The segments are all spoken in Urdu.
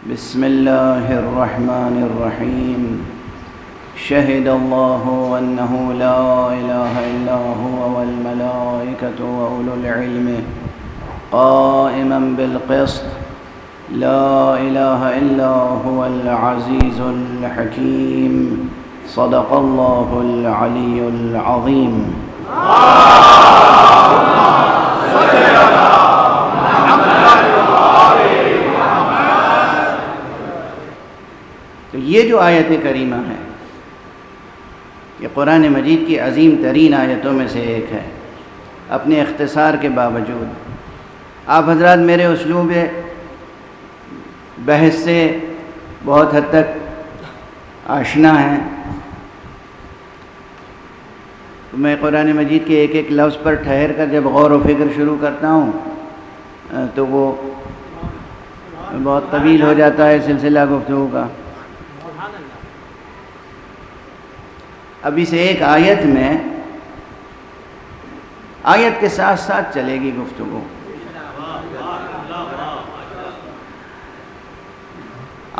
بسم الله الرحمن الرحيم شهد الله أنه لا إله إلا هو والملائكة وأولو العلم قائما بالقسط لا إله إلا هو العزيز الحكيم صدق الله العلي العظيم. تو یہ جو آیت کریمہ ہے یہ قرآن مجید کی عظیم ترین آیتوں میں سے ایک ہے اپنے اختصار کے باوجود۔ آپ حضرات میرے اسلوب بحث سے بہت حد تک آشنا ہیں، میں قرآن مجید کے ایک ایک لفظ پر ٹھہر کر جب غور و فکر شروع کرتا ہوں تو وہ بہت طویل ہو جاتا ہے سلسلہ گفتگو کا۔ اب اس ایک آیت میں آیت کے ساتھ ساتھ چلے گی گفتگو۔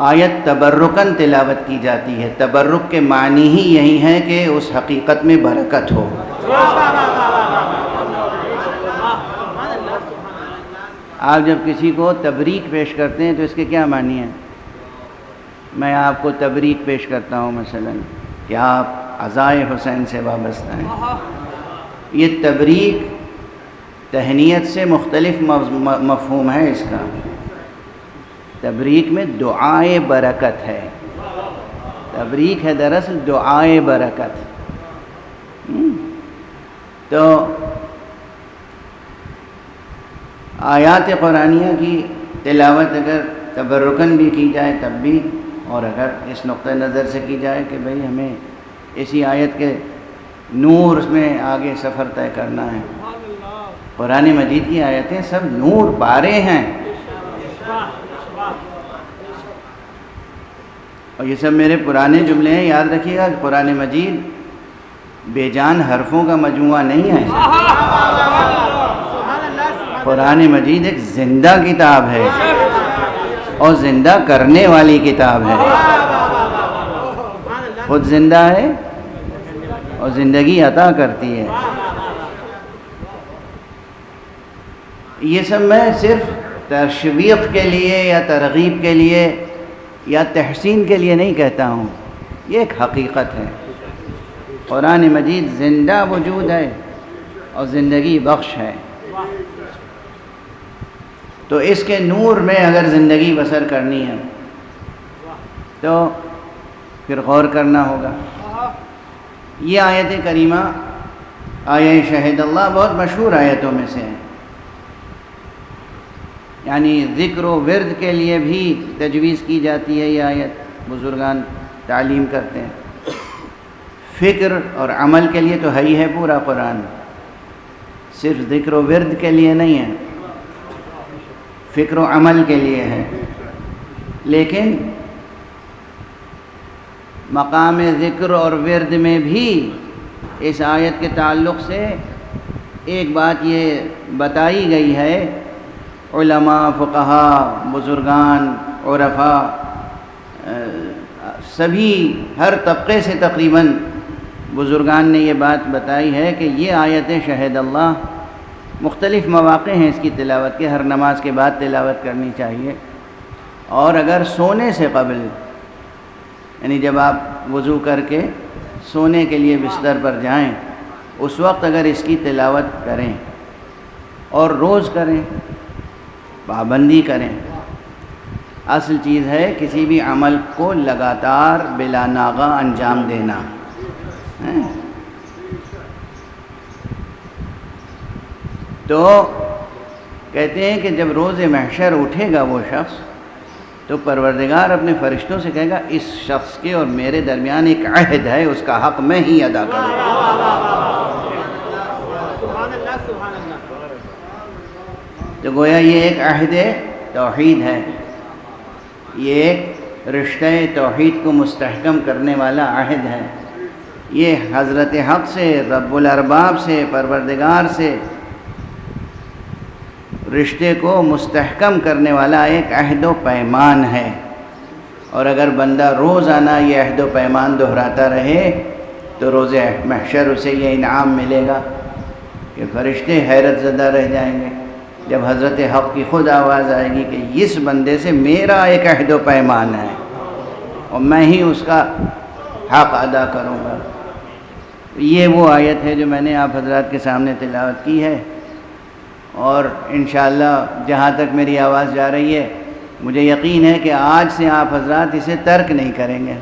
آیت تبرکاً تلاوت کی جاتی ہے، تبرک کے معنی ہی یہی ہے کہ اس حقیقت میں برکت ہو۔ آپ جب کسی کو تبریک پیش کرتے ہیں تو اس کے کیا معنی ہیں؟ میں آپ کو تبریک پیش کرتا ہوں مثلاً کہ آپ عزائے حسین سے وابستہ ہیں۔ یہ تبریک تہنیت سے مختلف مفہوم ہے اس کا۔ تبریک میں دعائے برکت ہے، تبریک ہے دراصل دعائے برکت۔ تو آیات قرآنیہ کی تلاوت اگر تبرکاً بھی کی جائے تب بھی، اور اگر اس نقطہ نظر سے کی جائے کہ بھئی ہمیں اسی آیت کے نور میں آگے سفر طے کرنا ہے۔ قرآن مجید کی آیتیں سب نور پارے ہیں، اور یہ سب میرے پرانے جملے ہیں، یاد رکھیے گا کہ قرآن مجید بے جان حرفوں کا مجموعہ نہیں ہے۔ قرآن مجید ایک زندہ کتاب ہے اور زندہ کرنے والی کتاب ہے، خود زندہ ہے اور زندگی عطا کرتی ہے۔ یہ سب میں صرف تشویق کے لیے یا ترغیب کے لیے یا تحسین کے لیے نہیں کہتا ہوں، یہ ایک حقیقت ہے۔ قرآن مجید زندہ وجود ہے اور زندگی بخش ہے، تو اس کے نور میں اگر زندگی بسر کرنی ہے تو پھر غور کرنا ہوگا۔ یہ آیت کریمہ آیہ شہد اللہ بہت مشہور آیتوں میں سے ہے، یعنی ذکر و ورد کے لیے بھی تجویز کی جاتی ہے۔ یہ آیت بزرگان تعلیم کرتے ہیں، فکر اور عمل کے لیے تو ہے ہی ہے پورا قرآن، صرف ذکر و ورد کے لیے نہیں ہے، فکر و عمل کے لیے ہے۔ لیکن مقام ذکر اور ورد میں بھی اس آیت کے تعلق سے ایک بات یہ بتائی گئی ہے، علماء، فقہاء، بزرگان، عرفاء، سبھی ہر طبقے سے تقریباً بزرگان نے یہ بات بتائی ہے کہ یہ آیت شہد اللہ مختلف مواقع ہیں اس کی تلاوت کے، ہر نماز کے بعد تلاوت کرنی چاہیے، اور اگر سونے سے قبل، یعنی جب آپ وضو کر کے سونے کے لیے بستر پر جائیں اس وقت اگر اس کی تلاوت کریں اور روز کریں، پابندی کریں۔ اصل چیز ہے کسی بھی عمل کو لگاتار بلا ناغہ انجام دینا۔ تو کہتے ہیں کہ جب روز محشر اٹھے گا وہ شخص تو پروردگار اپنے فرشتوں سے کہے گا اس شخص کے اور میرے درمیان ایک عہد ہے، اس کا حق میں ہی ادا کروں۔ تو گویا یہ ایک عہد توحید ہے، یہ ایک رشتہ توحید کو مستحکم کرنے والا عہد ہے، یہ حضرت حق سے، رب الارباب سے، پروردگار سے رشتے کو مستحکم کرنے والا ایک عہد و پیمان ہے۔ اور اگر بندہ روزانہ یہ عہد و پیمان دہراتا رہے تو روز محشر اسے یہ انعام ملے گا کہ فرشتے حیرت زدہ رہ جائیں گے جب حضرت حق کی خود آواز آئے گی کہ اس بندے سے میرا ایک عہد و پیمان ہے اور میں ہی اس کا حق ادا کروں گا۔ یہ وہ آیت ہے جو میں نے آپ حضرات کے سامنے تلاوت کی ہے، اور انشاءاللہ جہاں تک میری آواز جا رہی ہے مجھے یقین ہے کہ آج سے آپ حضرات اسے ترک نہیں کریں گے۔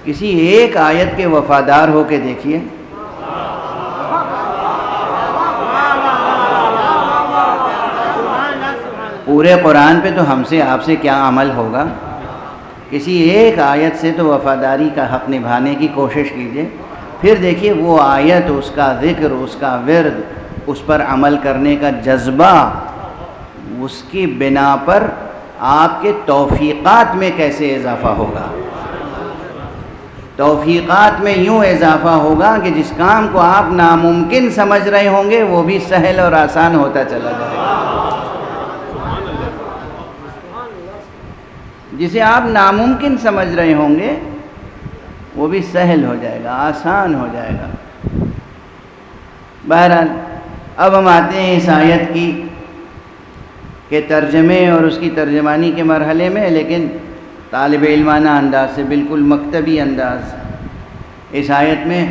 کسی ایک آیت کے وفادار ہو کے دیکھیے، پورے قرآن پہ تو ہم سے آپ سے کیا عمل ہوگا، کسی ایک آیت سے تو وفاداری کا حق نبھانے کی کوشش کیجیے، پھر دیکھیے وہ آیت، اس کا ذکر، اس کا ورد، اس پر عمل کرنے کا جذبہ، اس کی بنا پر آپ کے توفیقات میں کیسے اضافہ ہوگا۔ توفیقات میں یوں اضافہ ہوگا کہ جس کام کو آپ ناممکن سمجھ رہے ہوں گے وہ بھی سہل اور آسان ہوتا چلا جائے گا۔ جسے آپ ناممکن سمجھ رہے ہوں گے وہ بھی سہل ہو جائے گا، آسان ہو جائے گا۔ بہرحال اب ہم آتے ہیں اس آیت کی کہ ترجمے اور اس کی ترجمانی کے مرحلے میں، لیکن طالب علمانہ انداز سے، بالکل مکتبی انداز۔ اس آیت میں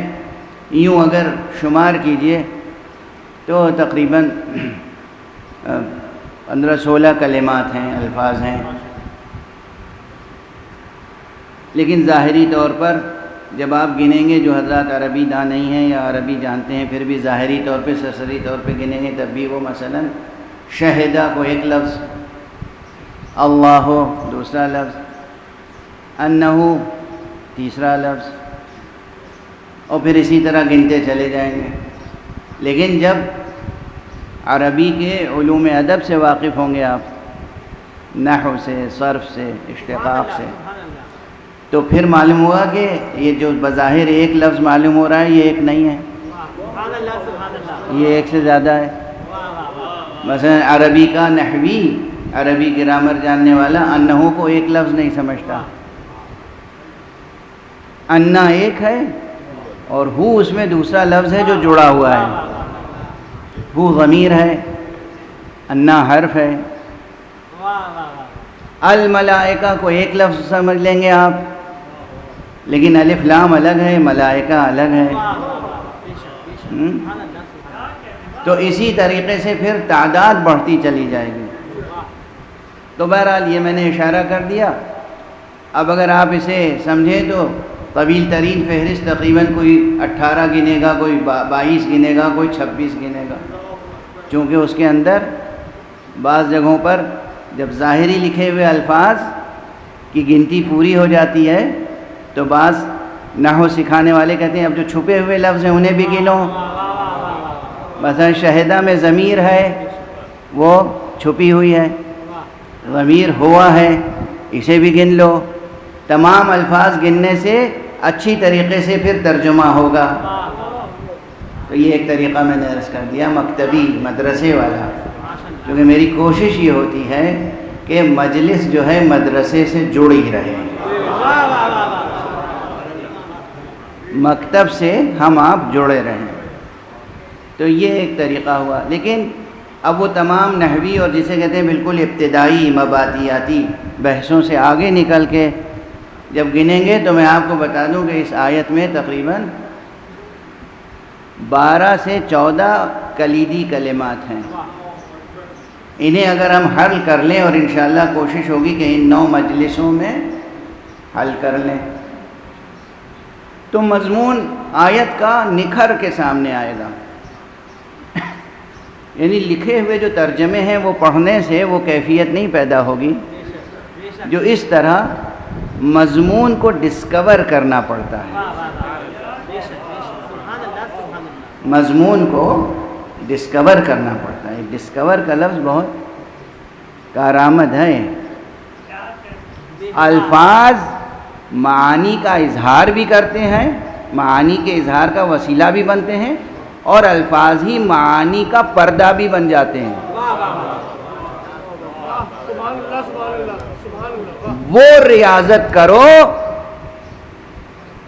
یوں اگر شمار کیجئے تو تقریباً 15-16 کلمات ہیں، الفاظ ہیں، لیکن ظاہری طور پر جب آپ گنیں گے، جو حضرات عربی داں نہیں ہیں یا عربی جانتے ہیں پھر بھی ظاہری طور پہ، سرسری طور پہ گنیں گے تب بھی وہ مثلاً شہدہ کو ایک لفظ، اللہ دوسرا لفظ، انہو تیسرا لفظ، اور پھر اسی طرح گنتے چلے جائیں گے۔ لیکن جب عربی کے علوم ادب سے واقف ہوں گے آپ، نحو سے، صرف سے، اشتقاق سے، تو پھر معلوم ہوا کہ یہ جو بظاہر ایک لفظ معلوم ہو رہا ہے یہ ایک نہیں ہے، یہ ایک سے زیادہ ہے۔ مثلا عربی کا نحوی، عربی گرامر جاننے والا انہو کو ایک لفظ نہیں سمجھتا، انا ایک ہے اور ہو اس میں دوسرا لفظ ہے جو جڑا ہوا ہے، ہو ضمیر ہے، انا حرف ہے۔ الملائکہ کو ایک لفظ سمجھ لیں گے آپ، لیکن الف لام الگ ہے، ملائکہ الگ ہے۔ تو اسی طریقے سے پھر تعداد بڑھتی چلی جائے گی۔ تو بہرحال یہ میں نے اشارہ کر دیا۔ اب اگر آپ اسے سمجھیں تو طویل ترین فہرست تقریباً کوئی 18 گنے گا، کوئی 22 گنے گا، کوئی 26 گنے گا، چونکہ اس کے اندر بعض جگہوں پر جب ظاہری لکھے ہوئے الفاظ کی گنتی پوری ہو جاتی ہے تو بعض نحو سکھانے والے کہتے ہیں اب جو چھپے ہوئے لفظ ہیں انہیں بھی گنو۔ مثلا شہدہ میں ضمیر ہے وہ چھپی ہوئی ہے، ضمیر ہوا ہے اسے بھی گن لو۔ تمام الفاظ گننے سے اچھی طریقے سے پھر ترجمہ ہوگا۔ تو یہ ایک طریقہ میں نے عرض کر دیا مکتبی، مدرسے والا، کیونکہ میری کوشش یہ ہوتی ہے کہ مجلس جو ہے مدرسے سے جڑی رہے، مکتب سے ہم آپ جڑے رہیں۔ تو یہ ایک طریقہ ہوا، لیکن اب وہ تمام نحوی اور جسے کہتے ہیں بالکل ابتدائی مبادیاتی بحثوں سے آگے نکل کے جب گنیں گے تو میں آپ کو بتا دوں کہ اس آیت میں تقریباً 12 سے 14 کلیدی کلمات ہیں۔ انہیں اگر ہم حل کر لیں، اور انشاءاللہ کوشش ہوگی کہ ان 9 مجلسوں میں حل کر لیں، تو مضمون آیت کا نکھر کے سامنے آئے گا۔ یعنی لکھے ہوئے جو ترجمے ہیں وہ پڑھنے سے وہ کیفیت نہیں پیدا ہوگی جو اس طرح مضمون کو ڈسکور کرنا پڑتا ہے۔ مضمون کو ڈسکور کرنا پڑتا ہے۔ ڈسکور کا لفظ بہت کارآمد ہے۔ الفاظ معانی کا اظہار بھی کرتے ہیں، معانی کے اظہار کا وسیلہ بھی بنتے ہیں، اور الفاظ ہی معانی کا پردہ بھی بن جاتے ہیں۔ وہ ریاضت کرو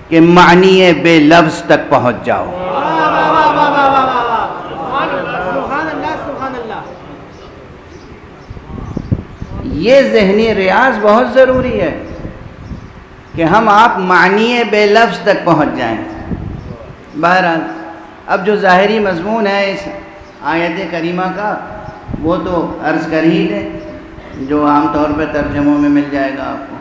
کہ معنی بے لفظ تک پہنچ جاؤ. یہ ذہنی ریاض بہت ضروری ہے کہ ہم آپ معنی بے لفظ تک پہنچ جائیں. بہرحال اب جو ظاہری مضمون ہے اس آیت کریمہ کا وہ تو عرض کر ہی دیں، جو عام طور پہ ترجموں میں مل جائے گا آپ کو.